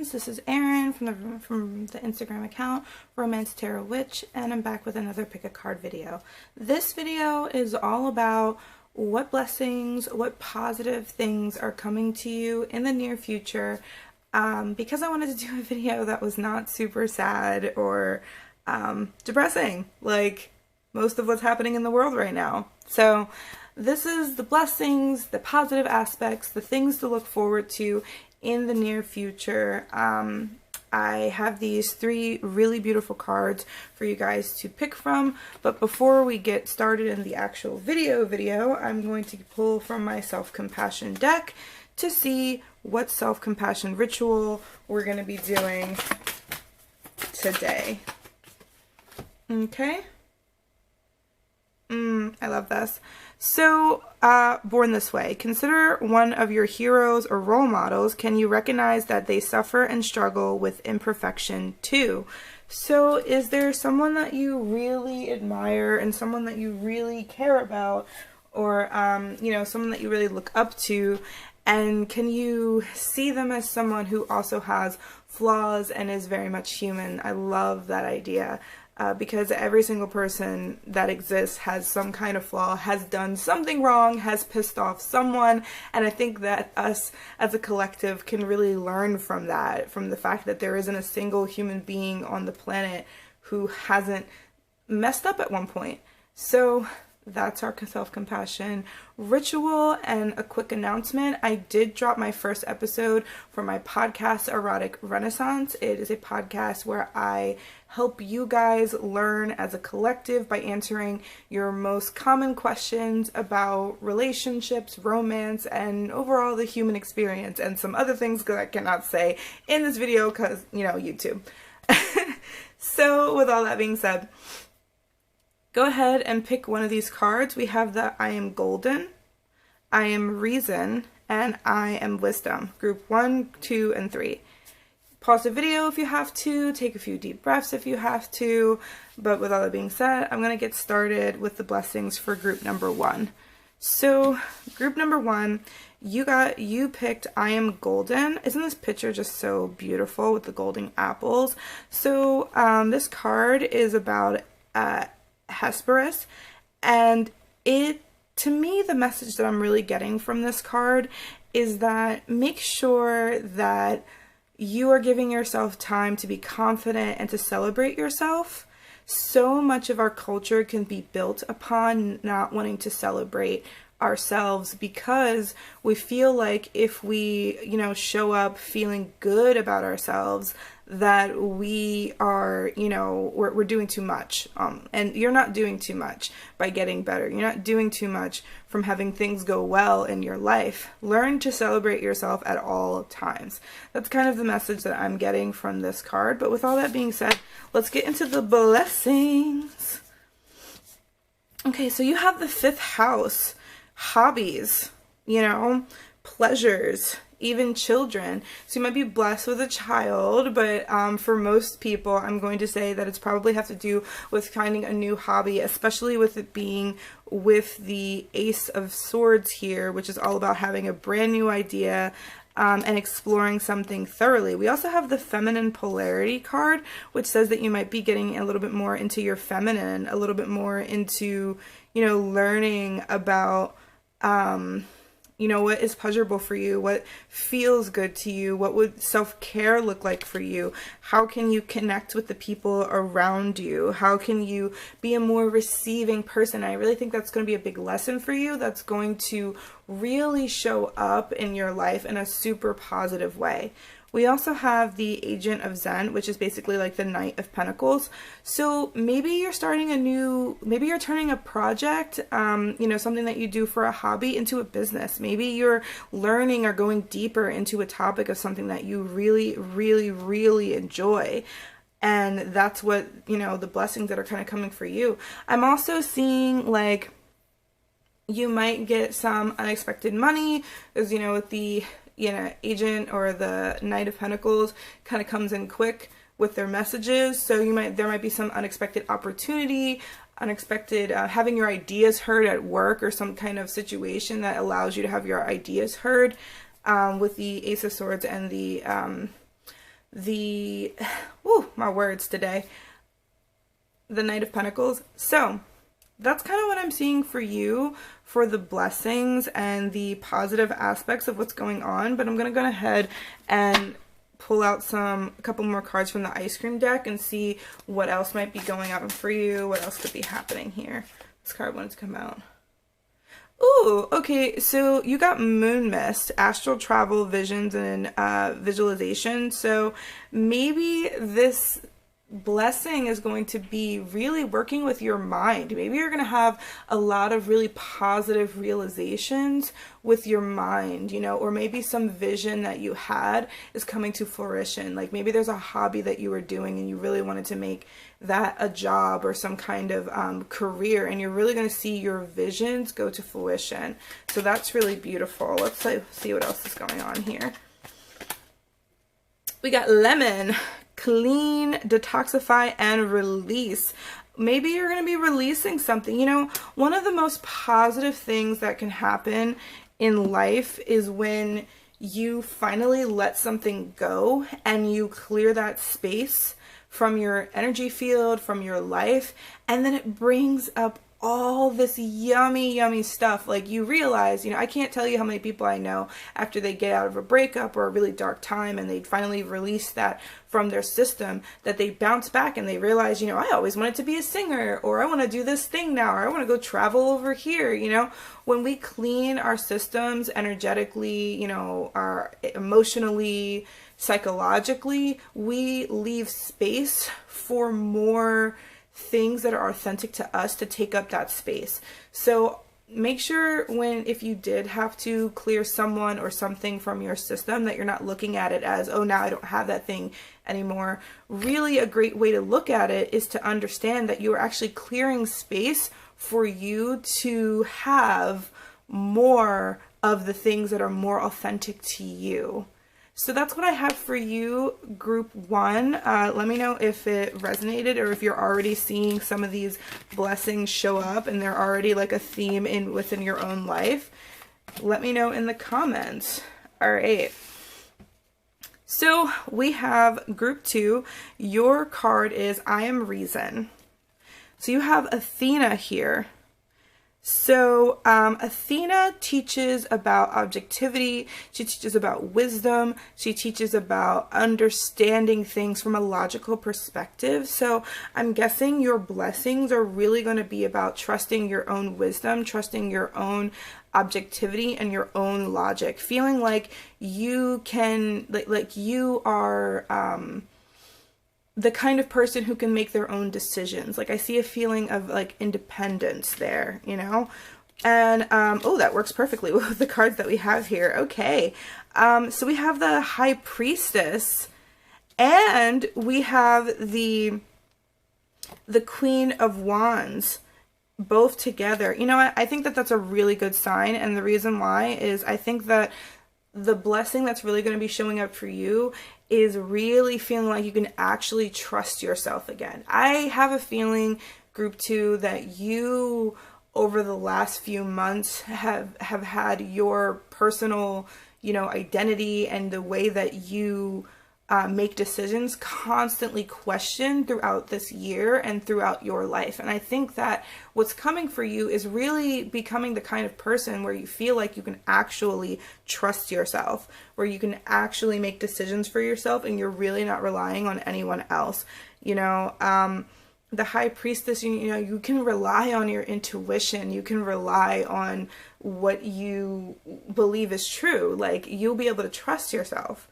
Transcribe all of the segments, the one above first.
friends, this is Erin from the Instagram account Romance Tarot Witch, and I'm back with another pick a card video. This video is all about what blessings, what positive things are coming to you in the near future, because I wanted to do a video that was not super sad or depressing like most of what's happening in the world right now. So this is the blessings, the positive aspects, the things to look forward to in the near future. I have these 3 really beautiful cards for you guys to pick from, but before we get started in the actual video, I'm going to pull from my self-compassion deck to see what self-compassion ritual we're going to be doing today. Okay. I love this. So, Born This Way. Consider one of your heroes or role models. Can you recognize that they suffer and struggle with imperfection too? So, is there someone that you really admire and someone that you really care about, or, you know, someone that you really look up to? And can you see them as someone who also has flaws and is very much human? I love that idea. Because every single person that exists has some kind of flaw, has done something wrong, has pissed off someone, and I think that us as a collective can really learn from that, from the fact that there isn't a single human being on the planet who hasn't messed up at one point. So that's our self-compassion ritual. And a quick announcement, I did drop my first episode for my podcast, Erotic Renaissance. It is a podcast where I help you guys learn as a collective by answering your most common questions about relationships, romance, and overall the human experience, and some other things that I cannot say in this video because, you know, YouTube. So with all that being said, go ahead and pick one of these cards. We have the I Am Golden, I Am Reason, and I Am Wisdom. Group 1, 2, and 3. Pause the video if you have to, take a few deep breaths if you have to, but with all that being said, I'm going to get started with the blessings for group number 1. So, group number 1, you picked I Am Golden. Isn't this picture just so beautiful with the golden apples? So, this card is about Hesperus, and to me, the message that I'm really getting from this card is that make sure that you are giving yourself time to be confident and to celebrate yourself. So much of our culture can be built upon not wanting to celebrate ourselves because we feel like if we, you know, show up feeling good about ourselves, that we are, you know, we're doing too much. And you're not doing too much by getting better. You're not doing too much from having things go well in your life. Learn to celebrate yourself at all times. That's kind of the message that I'm getting from this card. But with all that being said, let's get into the blessings. Okay, so you have the 5th house. Hobbies, you know, pleasures, even children. So you might be blessed with a child, but for most people, I'm going to say that it's probably have to do with finding a new hobby, especially with it being with the Ace of Swords here, which is all about having a brand new idea and exploring something thoroughly. We also have the Feminine Polarity card, which says that you might be getting a little bit more into your feminine, a little bit more into, you know, learning about you know, what is pleasurable for you, what feels good to you, what would self-care look like for you, how can you connect with the people around you, how can you be a more receiving person. I really think that's going to be a big lesson for you that's going to really show up in your life in a super positive way. We also have the Agent of Zen, which is basically like the Knight of Pentacles. So maybe you're starting maybe you're turning a project, you know, something that you do for a hobby into a business. Maybe you're learning or going deeper into a topic of something that you really, really, really enjoy. And that's what, you know, the blessings that are kind of coming for you. I'm also seeing like you might get some unexpected money, as you know, with the, you know, Agent or the Knight of Pentacles kind of comes in quick with their messages. So there might be some unexpected opportunity, unexpected having your ideas heard at work, or some kind of situation that allows you to have your ideas heard, with the Ace of Swords and the the, ooh, my words today, the Knight of Pentacles. So that's kind of what I'm seeing for you for the blessings and the positive aspects of what's going on. But I'm going to go ahead and pull out a couple more cards from the ice cream deck and see what else might be going on for you, what else could be happening here. This card wanted to come out. Ooh, okay, so you got Moon Mist, astral travel, visions, and visualization. So maybe this blessing is going to be really working with your mind. Maybe you're going to have a lot of really positive realizations with your mind, you know, or maybe some vision that you had is coming to fruition. Like maybe there's a hobby that you were doing and you really wanted to make that a job or some kind of career, and you're really going to see your visions go to fruition. So that's really beautiful. Let's see what else is going on here. We got Lemon, clean, detoxify, and release. Maybe you're going to be releasing something. You know, one of the most positive things that can happen in life is when you finally let something go and you clear that space from your energy field, from your life, and then it brings up all this yummy, yummy stuff. Like you realize, you know, I can't tell you how many people I know after they get out of a breakup or a really dark time and they finally release that from their system, that they bounce back and they realize, you know, I always wanted to be a singer, or I want to do this thing now, or I want to go travel over here. You know, when we clean our systems energetically, you know, our emotionally, psychologically, we leave space for more things that are authentic to us to take up that space. So make sure if you did have to clear someone or something from your system, that you're not looking at it as, oh, now I don't have that thing anymore. Really, a great way to look at it is to understand that you are actually clearing space for you to have more of the things that are more authentic to you. So that's what I have for you, group 1. Let me know if it resonated or if you're already seeing some of these blessings show up and they're already like a theme within your own life. Let me know in the comments. All right. So we have group 2. Your card is I Am Reason. So you have Athena here. So Athena teaches about objectivity, she teaches about wisdom, she teaches about understanding things from a logical perspective. So I'm guessing your blessings are really going to be about trusting your own wisdom, trusting your own objectivity and your own logic, feeling like you can, like you are the kind of person who can make their own decisions. Like I see a feeling of like independence there, you know? And, oh, that works perfectly with the cards that we have here. Okay. So we have the High Priestess and we have the Queen of Wands both together. You know what? I think that that's a really good sign. And the reason why is I think that the blessing that's really going to be showing up for you is really feeling like you can actually trust yourself again. I have a feeling, group 2, that you over the last few months have had your personal, you know, identity and the way that you make decisions constantly questioned throughout this year and throughout your life. And I think that what's coming for you is really becoming the kind of person where you feel like you can actually trust yourself, where you can actually make decisions for yourself and you're really not relying on anyone else. You know, the High Priestess, you know, you can rely on your intuition, you can rely on what you believe is true. Like you'll be able to trust yourself.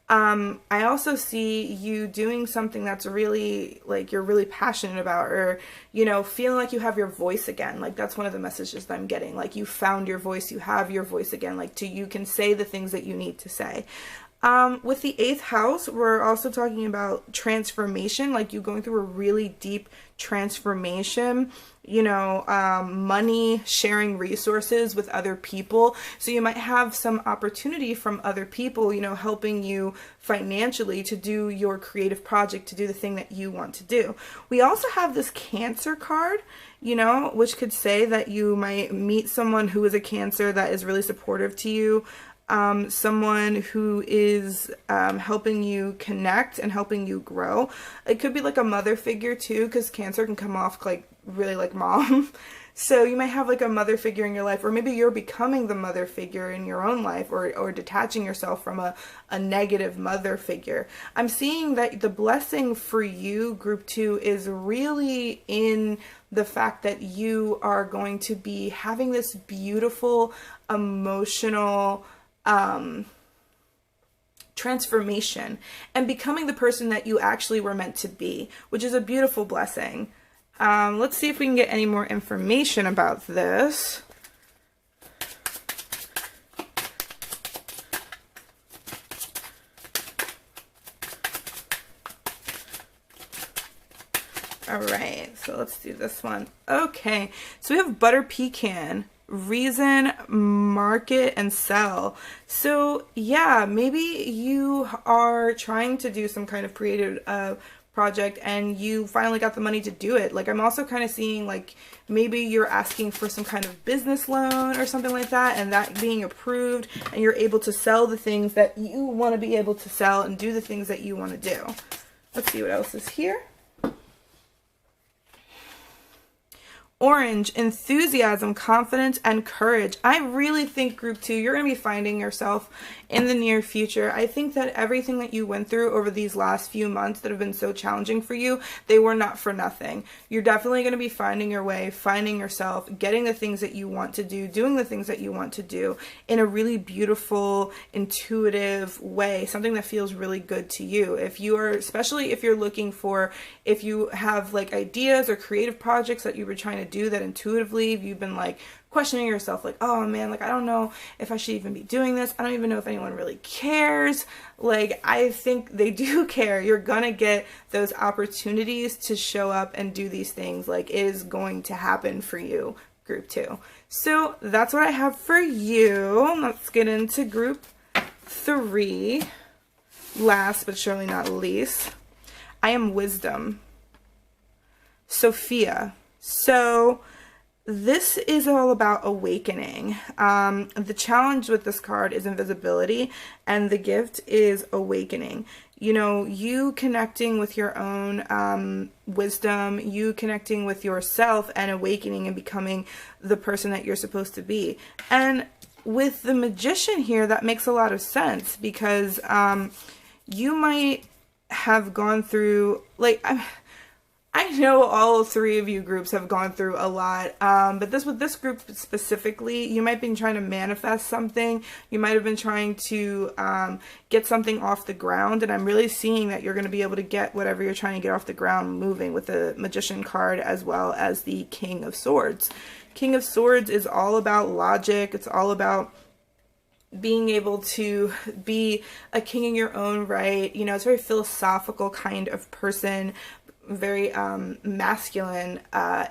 I also see you doing something that's really, like, you're really passionate about, or, you know, feeling like you have your voice again. Like, that's one of the messages that I'm getting. Like, you found your voice, you have your voice again. Like, you can say the things that you need to say. With the 8th house, we're also talking about transformation, like you going through a really deep transformation, you know, money, sharing resources with other people. So you might have some opportunity from other people, you know, helping you financially to do your creative project, to do the thing that you want to do. We also have this Cancer card, you know, which could say that you might meet someone who is a Cancer that is really supportive to you. someone who is helping you connect and helping you grow. It could be like a mother figure too, because Cancer can come off like really like mom. So you might have like a mother figure in your life, or maybe you're becoming the mother figure in your own life, or detaching yourself from a negative mother figure. I'm seeing that the blessing for you, group 2, is really in the fact that you are going to be having this beautiful emotional transformation and becoming the person that you actually were meant to be, which is a beautiful blessing. Let's see if we can get any more information about this. All right, so let's do this one. Okay, so we have butter pecan, reason, market, and sell. So yeah, maybe you are trying to do some kind of creative project and you finally got the money to do it. Like, I'm also kind of seeing like maybe you're asking for some kind of business loan or something like that, and that being approved, and you're able to sell the things that you want to be able to sell and do the things that you want to do. Let's see what else is here. Orange, enthusiasm, confidence, and courage. I really think group 2, you're going to be finding yourself in the near future. I think that everything that you went through over these last few months that have been so challenging for you, they were not for nothing. You're definitely going to be finding your way, finding yourself, getting the things that you want to do, doing the things that you want to do in a really beautiful, intuitive way, something that feels really good to you. If you are, especially if you're looking for, if you have like ideas or creative projects that you were trying to do that intuitively, you've been like questioning yourself, like, oh man, like I don't know if I should even be doing this. I don't even know if anyone really cares. Like, I think they do care. You're gonna get those opportunities to show up and do these things. Like, it is going to happen for you, group 2. So that's what I have for you. Let's get into group 3. Last but surely not least, I am wisdom. Sophia. So this is all about awakening. The challenge with this card is invisibility, and the gift is awakening. You know, you connecting with your own wisdom, you connecting with yourself and awakening and becoming the person that you're supposed to be. And with the Magician here, that makes a lot of sense, because you might have gone through, like, I know all 3 of you groups have gone through a lot, but with this group specifically, you might have been trying to manifest something. You might have been trying to get something off the ground, and I'm really seeing that you're going to be able to get whatever you're trying to get off the ground moving with the Magician card, as well as the King of Swords. King of Swords is all about logic. It's all about being able to be a king in your own right. You know, it's a very philosophical kind of person, very masculine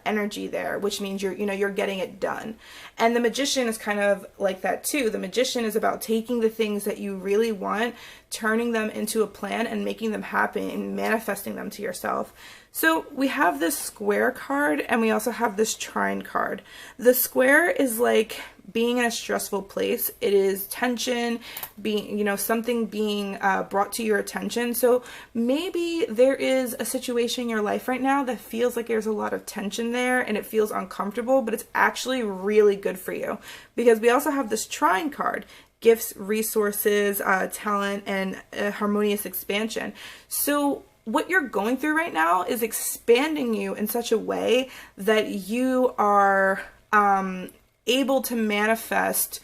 energy there, which means you're getting it done. And the Magician is kind of like that too. The Magician is about taking the things that you really want, turning them into a plan and making them happen and manifesting them to yourself. So we have this Square card, and we also have this Trine card. The Square is like being in a stressful place. It is tension, being, something being brought to your attention. So maybe there is a situation in your life right now that feels like there's a lot of tension there and it feels uncomfortable, but it's actually really good for you, because we also have this Trine card. Gifts, resources, talent, and harmonious expansion. So what you're going through right now is expanding you in such a way that you are able to manifest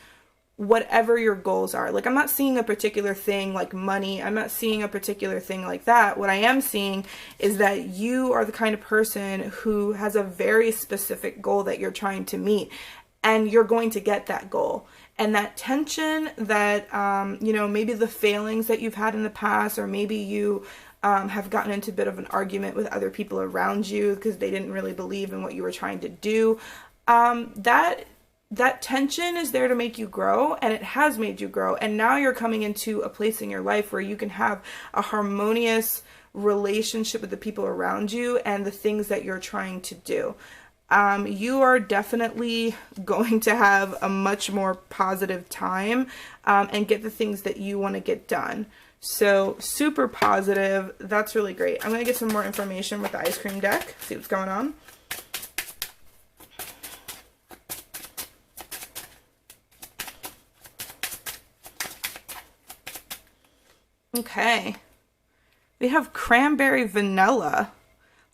whatever your goals are. Like, I'm not seeing a particular thing like money. I'm not seeing a particular thing like that. What I am seeing is that you are the kind of person who has a very specific goal that you're trying to meet, and you're going to get that goal. And that tension, that, maybe the failings that you've had in the past, or maybe you have gotten into a bit of an argument with other people around you because they didn't really believe in what you were trying to do. That tension is there to make you grow, and it has made you grow. And now you're coming into a place in your life where you can have a harmonious relationship with the people around you and the things that you're trying to do. you are definitely going to have a much more positive time and get the things that you want to get done. So super positive. That's really great. I'm going to get some more information with the ice cream deck, see what's going on. Okay. We have cranberry vanilla.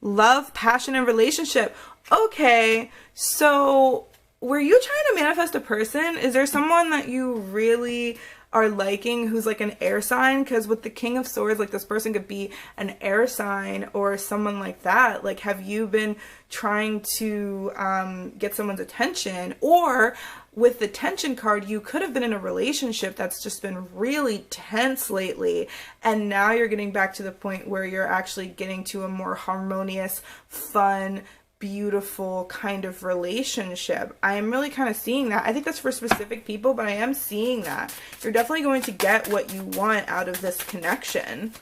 Love, passion, and relationship. Okay, so were you trying to manifest a person? Is there someone that you really are liking who's like an air sign? Because with the King of Swords, like this person could be an air sign or someone like that. Like, have you been trying to get someone's attention? Or with the tension card, you could have been in a relationship that's just been really tense lately, and now you're getting back to the point where you're actually getting to a more harmonious, fun, beautiful kind of relationship. I am really kind of seeing that. I think that's for specific people, but I am seeing that. You're definitely going to get what you want out of this connection.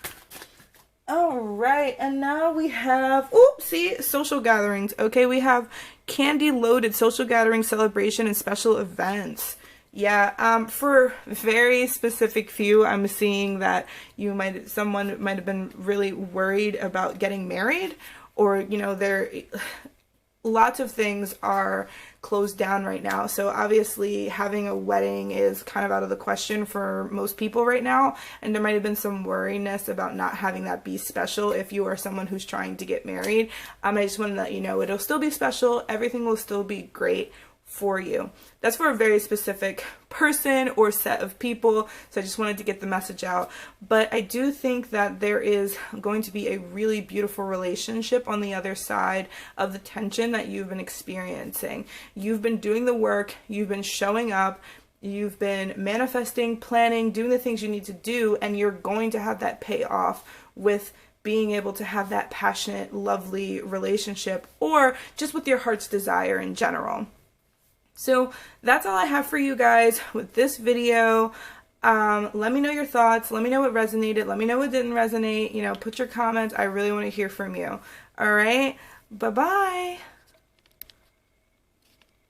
All right, and now we have, oopsie, social gatherings. Okay, we have candy loaded social gathering, celebration, and special events. Yeah, for very specific few, I'm seeing that someone might have been really worried about getting married, or, you know, lots of things are closed down right now. So obviously having a wedding is kind of out of the question for most people right now. And there might have been some worriness about not having that be special if you are someone who's trying to get married. I just want to let you know it'll still be special. Everything will still be great for you. That's for a very specific person or set of people, so I just wanted to get the message out. But I do think that there is going to be a really beautiful relationship on the other side of the tension that you've been experiencing. You've been doing the work, you've been showing up, you've been manifesting, planning, doing the things you need to do, and you're going to have that payoff with being able to have that passionate, lovely relationship, or just with your heart's desire in general. So that's all I have for you guys with this video. Let me know your thoughts. Let me know what resonated. Let me know what didn't resonate. You know, put your comments. I really want to hear from you. All right. Bye-bye.